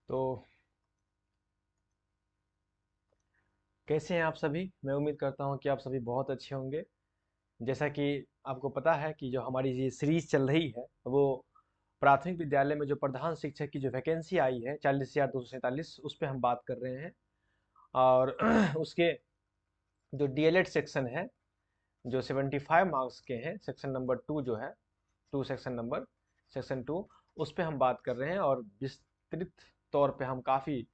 तो कैसे हैं आप सभी। मैं उम्मीद करता हूं कि आप सभी बहुत अच्छे होंगे। जैसा कि आपको पता है कि जो हमारी ये सीरीज चल रही है वो प्राथमिक विद्यालय में जो प्रधान शिक्षक की जो वैकेंसी आई है 40,247 उस पर हम बात कर रहे हैं। और उसके जो डीएलएड सेक्शन है जो 75 मार्क्स के हैं, सेक्शन नंबर 2 जो है, टू सेक्शन नंबर सेक्शन 2, उस पर हम बात कर रहे हैं और विस्तृत तौर पे हम काफ़ी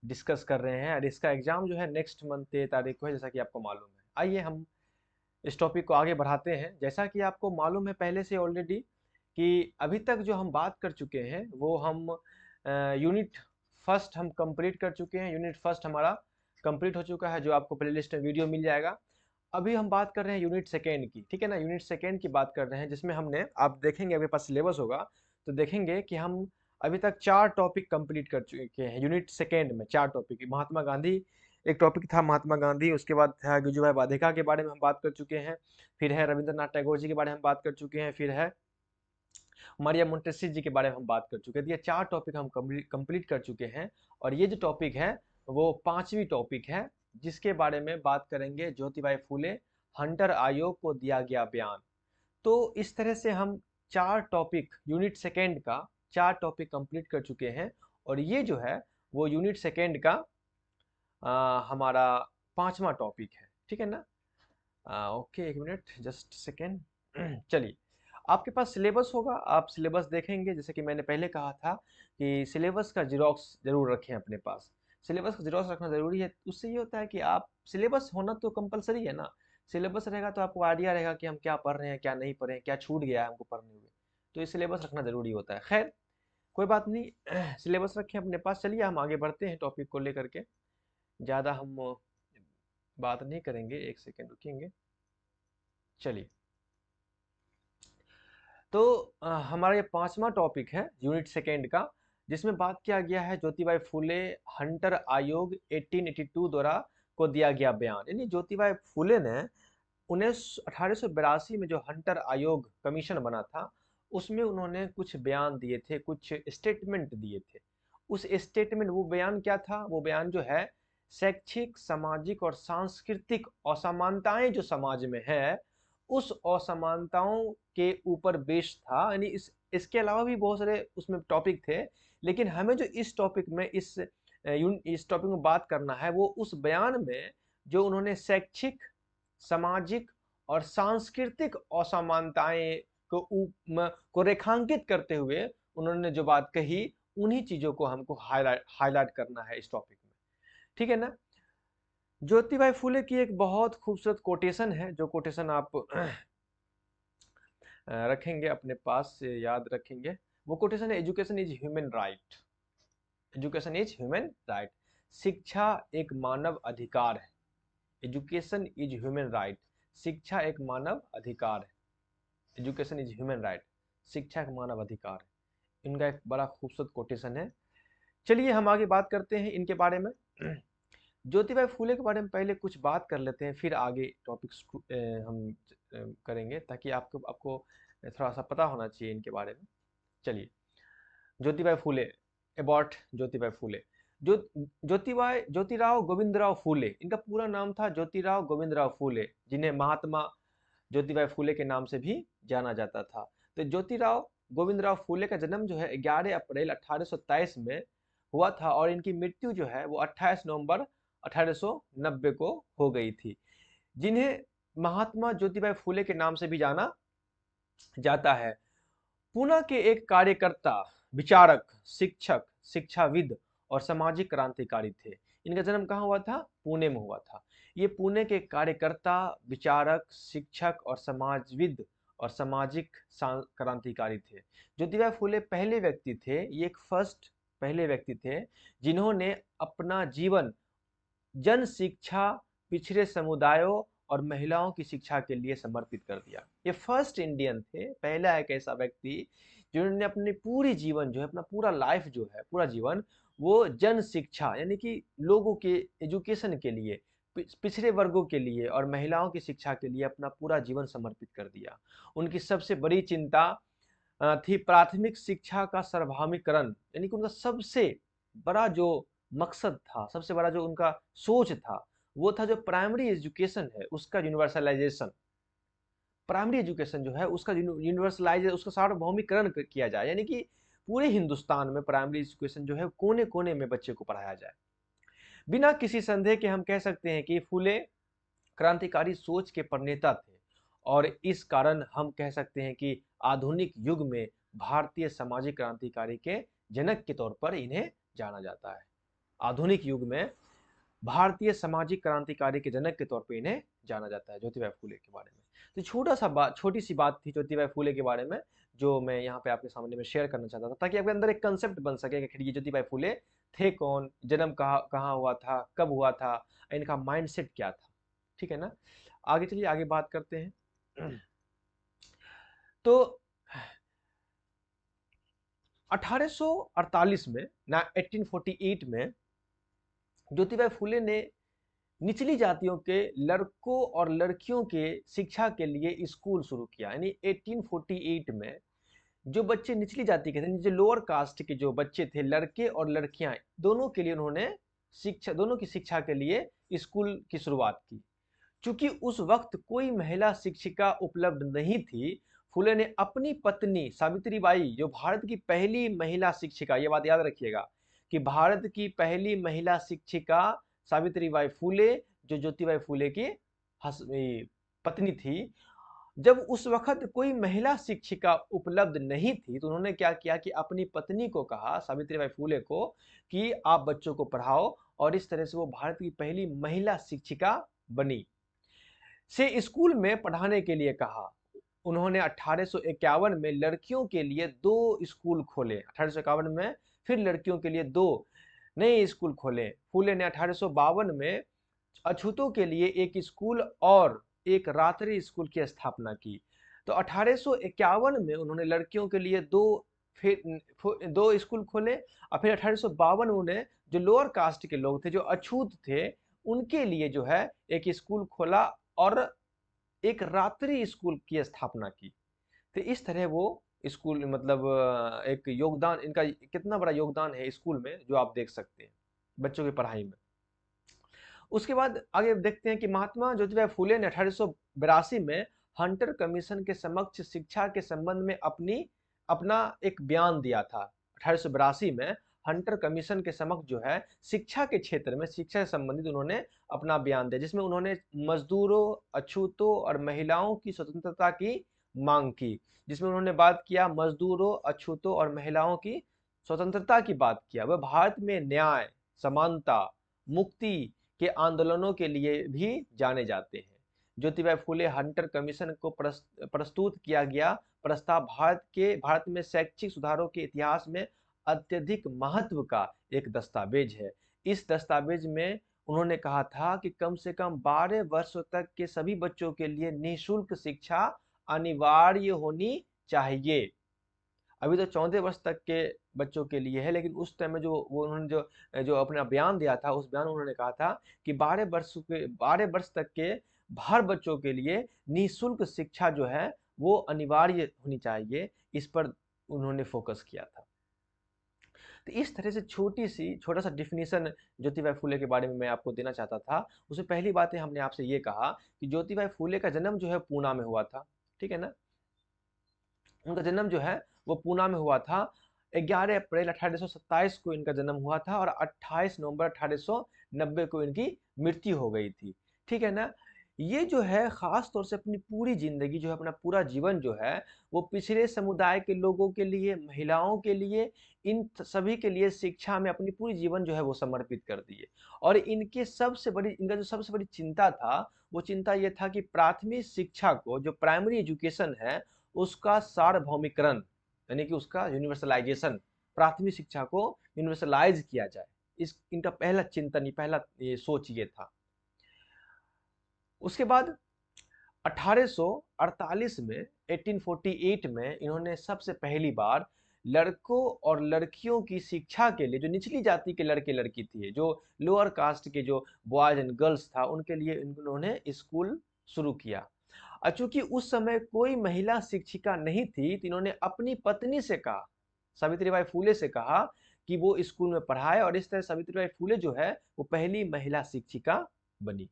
डिस्कस कर रहे हैं। और इसका एग्ज़ाम जो है नेक्स्ट मंथ 13 तारीख को है, जैसा कि आपको मालूम है। आइए हम इस टॉपिक को आगे बढ़ाते हैं। जैसा कि आपको मालूम है पहले से ऑलरेडी कि अभी तक जो हम बात कर चुके हैं वो हम यूनिट फर्स्ट हम कंप्लीट कर चुके हैं। यूनिट फर्स्ट हमारा कंप्लीट हो चुका है, जो आपको प्लेलिस्ट में वीडियो मिल जाएगा। अभी हम बात कर रहे हैं यूनिट सेकेंड की, ठीक है ना। यूनिट सेकेंड की बात कर रहे हैं जिसमें हमने, आप देखेंगे अभी पास सिलेबस होगा तो देखेंगे कि हम अभी तक 4 टॉपिक कंप्लीट कर चुके हैं यूनिट सेकेंड में। 4 टॉपिक, महात्मा गांधी एक टॉपिक था, महात्मा गांधी। उसके बाद था गिजुभाई वाधिका के बारे में हम बात कर चुके हैं। फिर है रविंद्रनाथ टैगोर जी के बारे में हम बात कर चुके हैं। फिर है मारिया मोंटेस्सी जी के बारे में हम बात कर चुके हैं। तो ये 4 टॉपिक हम कंप्लीट कर चुके हैं। और ये जो टॉपिक है वो 5वीं टॉपिक है, जिसके बारे में बात करेंगे ज्योतिबाई फूले, हंटर आयोग को दिया गया बयान। तो इस तरह से हम 4 टॉपिक यूनिट सेकेंड का 4 टॉपिक कंप्लीट कर चुके हैं। और ये जो है वो यूनिट सेकेंड का हमारा 5वां टॉपिक है, ठीक है ना। ओके, एक मिनट, जस्ट सेकेंड। चलिए, आपके पास सिलेबस होगा, आप सिलेबस देखेंगे। जैसे कि मैंने पहले कहा था कि सिलेबस का जीरोक्स जरूर रखें अपने पास। सिलेबस का जीरोक्स रखना जरूरी है। उससे ये होता है कि आप, सिलेबस होना तो कंपलसरी है ना। सिलेबस रहेगा तो आपको आइडिया रहेगा कि हम क्या पढ़ रहे हैं, क्या नहीं पढ़ रहे हैं, क्या छूट गया है हमको पढ़ने हुए। तो ये सिलेबस रखना जरूरी होता है। खैर, कोई बात नहीं, सिलेबस रखें अपने पास। चलिए हम आगे बढ़ते हैं टॉपिक को लेकर के। ज़्यादा हम बात नहीं करेंगे, एक सेकेंड रुकेंगे। चलिए, तो हमारा ये 5वां टॉपिक है यूनिट सेकेंड का, जिसमें बात किया गया है ज्योतिबाई फूले हंटर आयोग 1882 द्वारा को दिया गया बयान। यानी ज्योतिबाई फूले ने 1882 में जो हंटर आयोग कमीशन बना था उसमें उन्होंने कुछ बयान दिए थे, कुछ स्टेटमेंट दिए थे। उस स्टेटमेंट, वो बयान क्या था? वो बयान जो है, शैक्षिक, सामाजिक और सांस्कृतिक असमानताएं जो समाज में है उस असमानताओं के ऊपर बेस्ड था। यानी इसके अलावा भी बहुत सारे उसमें टॉपिक थे, लेकिन हमें जो इस टॉपिक में इस टॉपिक में बात करना है वो उस बयान में जो उन्होंने शैक्षिक, सामाजिक और सांस्कृतिक असमानताएं को रेखांकित करते हुए उन्होंने जो बात कही, उन्हीं चीजों को हमको हाईलाइट करना है इस टॉपिक में, ठीक है ना। ज्योतिबाई फूले की एक बहुत खूबसूरत कोटेशन है, जो कोटेशन आप रखेंगे अपने पास से, याद रखेंगे। वो कोटेशन है, education is human right. Education is human right. शिक्षा एक मानव अधिकार है। Education is human right. शिक्षा एक मानव अधिकार है। Education is human right. शिक्षा एक मानव अधिकार है। इनका एक बड़ा खूबसूरत कोटेशन है। चलिए हम आगे बात करते हैं इनके बारे में। ज्योतिबाई फूले के बारे में पहले कुछ बात कर लेते हैं, फिर आगे टॉपिक्स हम करेंगे, ताकि आपको आपको थोड़ा सा पता होना चाहिए इनके बारे में। चलिए, ज्योतिबाई फूले, अबाउट ज्योतिबाई फूले। जो ज्योतिराव गोविंदराव फूले, इनका पूरा नाम था ज्योतिराव गोविंदराव फूले, जिन्हें महात्मा ज्योतिबाई फूले के नाम से भी जाना जाता था। तो ज्योतिराव गोविंदराव फूले का जन्म जो है 11 अप्रैल 1823 में हुआ था, और इनकी मृत्यु जो है वो 28 नवंबर 1890 को हो गई थी। जिन्हें महात्मा ज्योतिबाई फूले के नाम से भी जाना जाता है। पूना के एक कार्यकर्ता, विचारक, शिक्षक, शिक्षाविद और सामाजिक क्रांतिकारी थे। इनका जन्म कहाँ हुआ था? पुणे में हुआ था। ये पुणे के कार्यकर्ता, विचारक, शिक्षक और समाजविद और सामाजिक क्रांतिकारी थे। ज्योतिबा फूले पहले व्यक्ति थे, ये एक फर्स्ट पहले व्यक्ति थे जिन्होंने अपना जीवन जन शिक्षा, पिछड़े समुदायों और महिलाओं की शिक्षा के लिए समर्पित कर दिया। ये फर्स्ट इंडियन थे, पहला एक ऐसा व्यक्ति जिन्होंने अपनी पूरी जीवन जो है, अपना पूरा लाइफ जो है, पूरा जीवन वो जन शिक्षा यानी कि लोगों के एजुकेशन के लिए, पिछड़े वर्गों के लिए और महिलाओं की शिक्षा के लिए अपना पूरा जीवन समर्पित कर दिया। उनकी सबसे बड़ी चिंता थी प्राथमिक शिक्षा का सर्वभौमिकरण। यानी कि उनका सबसे बड़ा जो मकसद था, सबसे बड़ा जो उनका सोच था, वो था जो प्राइमरी एजुकेशन है उसका यूनिवर्सलाइजेशन। प्राइमरी एजुकेशन जो है उसका यूनिवर्सलाइज उसका सार्वभौमिकरण किया जाए, यानी कि पूरे हिंदुस्तान में प्राइमरी एजुकेशन जो है कोने कोने में बच्चे को पढ़ाया जाए। बिना किसी संदेह के हम कह सकते हैं कि फूले क्रांतिकारी सोच के प्रणेता थे, और इस कारण हम कह सकते हैं कि आधुनिक युग में भारतीय सामाजिक क्रांतिकारी के जनक के तौर पर इन्हें जाना जाता है। आधुनिक युग में भारतीय सामाजिक क्रांतिकारी के जनक के तौर पे इन्हें जाना जाता है, ज्योतिबा फूले के बारे में। तो छोटी सी बात थी ज्योतिबा फूले के बारे में, जो मैं यहाँ पे आपके सामने में शेयर करना चाहता था, ताकि आपके अंदर एक कंसेप्ट बन सके कि आखिर ये ज्योतिबा फूले थे कौन, जन्म कहाँ कहाँ हुआ था, कब हुआ था, इनका माइंडसेट क्या था। ठीक है ना। आगे चलिए, आगे बात करते हैं। तो 1848 में ना 1848 में ज्योतिबा फूले ने निचली जातियों के लड़कों और लड़कियों के शिक्षा के लिए स्कूल शुरू किया। यानी 1848 में जो बच्चे निचली जाति के थे, जो लोअर कास्ट के जो बच्चे थे, लड़के और लड़कियां, दोनों के लिए उन्होंने शिक्षा, दोनों की शिक्षा के लिए स्कूल की शुरुआत की। चूंकि उस वक्त कोई महिला शिक्षिका उपलब्ध नहीं थी, फुले ने अपनी पत्नी सावित्रीबाई, जो भारत की पहली महिला शिक्षिका, ये बात याद रखिएगा कि भारत की पहली महिला शिक्षिका सावित्रीबाई फुले, जो ज्योतिबाई फुले की पत्नी थी, जब उस वक्त कोई महिला शिक्षिका उपलब्ध नहीं थी, तो उन्होंने क्या किया कि अपनी पत्नी को कहा, सावित्रीबाई फुले को, कि आप बच्चों को पढ़ाओ, और इस तरह से वो भारत की पहली महिला शिक्षिका बनी। से स्कूल में पढ़ाने के लिए कहा। उन्होंने 1851 में लड़कियों के लिए 2 स्कूल खोले। 1851 में फिर लड़कियों के लिए 2 नए स्कूल खोले। फूले ने 1852 में अछूतों के लिए एक स्कूल और एक रात्रि स्कूल की स्थापना की। तो 1851 में उन्होंने लड़कियों के लिए 2 स्कूल खोले, और फिर 1852 में उन्हें, जो लोअर कास्ट के लोग थे, जो अछूत थे, उनके लिए जो है एक स्कूल खोला और एक रात्रि स्कूल की स्थापना की। तो इस तरह वो स्कूल, मतलब एक योगदान, इनका कितना बड़ा योगदान है स्कूल में, जो आप देख सकते हैं बच्चों की पढ़ाई में। उसके बाद आगे देखते हैं कि महात्मा ज्योतिबा फुले ने 1882 में हंटर कमीशन के समक्ष शिक्षा के संबंध में अपना एक बयान दिया था। 1882 में हंटर कमीशन के समक्ष जो है शिक्षा के क्षेत्र में, शिक्षा से संबंधित उन्होंने अपना बयान दिया, जिसमें उन्होंने मजदूरों, अछूतों और महिलाओं की स्वतंत्रता की मांग की। जिसमें उन्होंने बात किया मजदूरों, अछूतों और महिलाओं की स्वतंत्रता की बात किया। वह भारत में न्याय, समानता, मुक्ति के आंदोलनों के लिए भी जाने जाते हैं। ज्योतिबा फुले हंटर कमीशन को प्रस्तुत किया गया प्रस्ताव भारत में शैक्षिक सुधारों के इतिहास में अत्यधिक महत्व का एक दस्तावेज है। इस दस्तावेज में उन्होंने कहा था कि कम से कम 12 वर्षों तक के सभी बच्चों के लिए निःशुल्क शिक्षा अनिवार्य होनी चाहिए। अभी तो 14 वर्ष तक के बच्चों के लिए है, लेकिन उस टाइम में जो वो उन्होंने जो अपना बयान दिया था, उस बयान में उन्होंने कहा था कि 12 वर्ष तक के हर बच्चों के लिए निःशुल्क शिक्षा जो है वो अनिवार्य होनी चाहिए। इस पर उन्होंने फोकस किया था। तो इस तरह से छोटा सा डिफिनीशन ज्योतिबा फुले के बारे में मैं आपको देना चाहता था। उसमें पहली बात है, हमने आपसे ये कहा कि ज्योतिबा फुले का जन्म जो है पूना में हुआ था। ठीक है ना। उनका जन्म जो है वो पूना में हुआ था। 11 अप्रैल 1827 को इनका जन्म हुआ था, और 28 नवंबर 1890 को इनकी मृत्यु हो गई थी। ठीक है ना। ये जो है खास तौर से अपनी पूरी जिंदगी जो है, अपना पूरा जीवन जो है, वो पिछड़े समुदाय के लोगों के लिए, महिलाओं के लिए, इन सभी के लिए शिक्षा में अपनी पूरी जीवन जो है वो समर्पित कर दिए। और इनका जो सबसे बड़ी चिंता था, वो चिंता ये था कि प्राथमिक शिक्षा को, जो प्राइमरी एजुकेशन है, उसका सार्वभौमिकरण, यानी कि उसका यूनिवर्सलाइजेशन, प्राथमिक शिक्षा को यूनिवर्सलाइज किया जाए। इस इनका पहला चिंतन, पहला ये सोच ये था। उसके बाद 1848 में 1848 में इन्होंने सबसे पहली बार लड़कों और लड़कियों की शिक्षा के लिए, जो निचली जाति के लड़के लड़की थी, जो लोअर कास्ट के जो बॉयज एंड गर्ल्स था, उनके लिए इन्होंने स्कूल शुरू किया। और चूंकि उस समय कोई महिला शिक्षिका नहीं थी, तो इन्होंने अपनी पत्नी से कहा, सावित्रीबाई फुले से कहा कि वो स्कूल में पढ़ाए, और इस तरह सावित्रीबाई फुले जो है वो पहली महिला शिक्षिका बनी।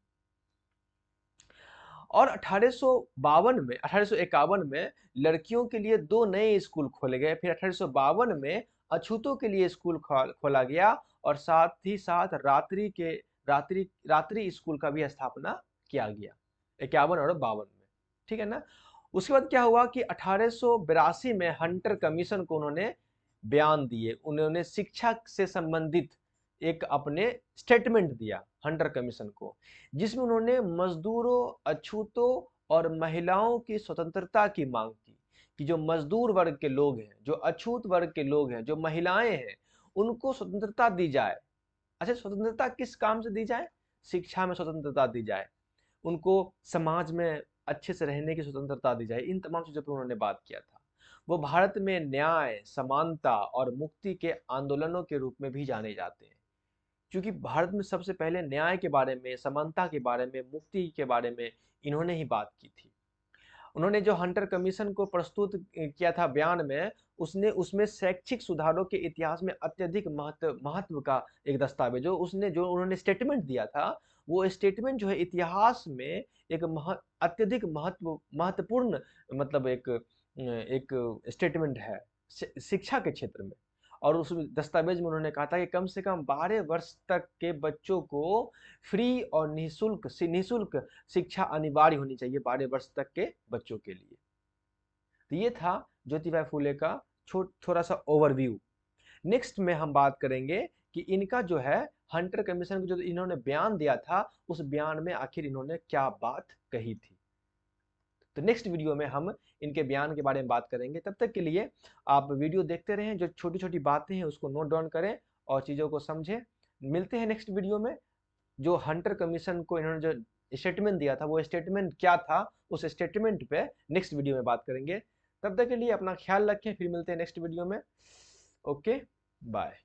और 1851 में लड़कियों के लिए 2 नए स्कूल खोले गए। फिर 1852 में अछूतों के लिए स्कूल खोला गया, और साथ ही साथ रात्रि स्कूल का भी स्थापना किया गया 51 और 52 में। ठीक है ना। उसके बाद क्या हुआ कि 1882 में हंटर कमीशन को उन्होंने बयान दिए, उन्होंने शिक्षा से संबंधित एक अपने स्टेटमेंट दिया हंटर कमीशन को, जिसमें उन्होंने मजदूरों, अछूतों और महिलाओं की स्वतंत्रता की मांग की, कि जो मजदूर वर्ग के लोग हैं, जो अछूत वर्ग के लोग हैं, जो महिलाएं हैं, उनको स्वतंत्रता दी जाए। अच्छा, स्वतंत्रता किस काम से दी जाए? शिक्षा में स्वतंत्रता दी जाए, उनको समाज में अच्छे से रहने की स्वतंत्रता दी जाए। इन तमाम चीजों पर उन्होंने बात किया था। वो भारत में न्याय, समानता और मुक्ति के आंदोलनों के रूप में भी जाने जाते हैं, क्योंकि भारत में सबसे पहले न्याय के बारे में, समानता के बारे में, मुक्ति के बारे में इन्होंने ही बात की थी। उन्होंने जो हंटर कमीशन को प्रस्तुत किया था बयान में, उसने उसमें शैक्षिक सुधारों के इतिहास में अत्यधिक महत्व का एक दस्तावेज, जो उन्होंने स्टेटमेंट दिया था, वो स्टेटमेंट जो है इतिहास में एक अत्यधिक महत्वपूर्ण, मतलब एक एक स्टेटमेंट है शिक्षा के क्षेत्र में। और उस दस्तावेज में उन्होंने कहा था कि कम से कम 12 वर्ष तक के बच्चों को फ्री और निःशुल्क शिक्षा अनिवार्य होनी चाहिए 12 वर्ष तक के बच्चों के लिए। तो ये था ज्योतिबा फुले का थोड़ा सा ओवरव्यू। नेक्स्ट में हम बात करेंगे कि इनका जो है हंटर कमीशन को जो इन्होंने बयान दिया था, उस बयान में आखिर इन्होंने क्या बात कही थी। तो नेक्स्ट वीडियो में हम इनके बयान के बारे में बात करेंगे। तब तक के लिए आप वीडियो देखते रहें, जो छोटी छोटी बातें हैं उसको नोट डाउन करें और चीज़ों को समझें। मिलते हैं नेक्स्ट वीडियो में। जो हंटर कमीशन को इन्होंने जो स्टेटमेंट दिया था, वो स्टेटमेंट क्या था, उस स्टेटमेंट पे नेक्स्ट वीडियो में बात करेंगे। तब तक के लिए अपना ख्याल रखें, फिर मिलते हैं नेक्स्ट वीडियो में। Okay, bye.